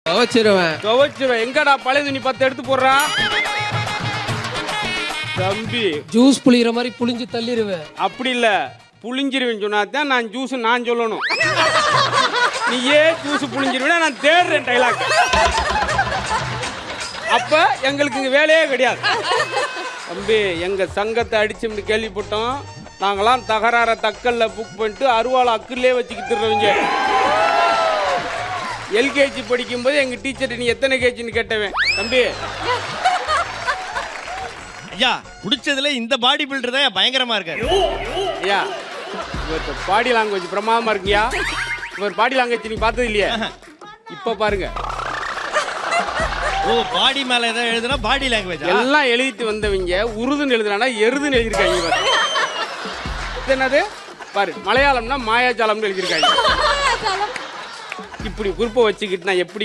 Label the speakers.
Speaker 1: துவைச்சிருவேன். எங்கடா பழைய துணி 10 எடுத்து போடுறா தம்பி.
Speaker 2: ஜூஸ் புளிகிற மாதிரி புளிஞ்சு தள்ளிடுவேன்.
Speaker 1: அப்படி இல்ல, புளிஞ்சிருவேன் சொன்னாதான் நான் ஜூஸ் நான் சொல்லணும். நீயே ஜூஸ் புளிஞ்சிருவேன் நான் தேடுறேன் டைலாக். அப்ப எங்களுக்கு இங்க வேலையே கிடையாது தம்பி. எங்க சங்கத்தை அடிச்சுன்னு கேள்விப்பட்டோம். நாங்களாம் தகராற தக்கல்ல புக் பண்ணிட்டு அருவாளை அக்குள்ளே வச்சுக்கிட்டுறவங்க. எல்கேஜி படிக்கும்போது எங்க டீச்சர் நீ எத்தனை கேஜின்னு கேட்டவன் தம்பி.
Speaker 3: ஐயா பிடிச்சதுல இந்த பாடி பில்டர் தான் பயங்கரமா இருக்காரு.
Speaker 1: ஐயா இவர் பாடி லாங்குவேஜ் பிரமாதமா இருக்குயா. இவர் பாடி லாங்குவேஜ் நீங்க பார்த்தது இல்லையா? இப்ப பாருங்க.
Speaker 3: ஓ பாடி மேல ஏதாவது எழுதுனா பாடி லாங்குவேஜ்
Speaker 1: எல்லாம் எழுதிட்டு வந்தவங்க உருதுன்னு எழுதுனா எருதுன்னு எழுதியிருக்காங்க. என்னது பாரு, மலையாளம்னா மாயாஜாலம்னு எழுதியிருக்காங்க. இப்படி குறிப்பை வச்சுக்கிட்டு நான் எப்படி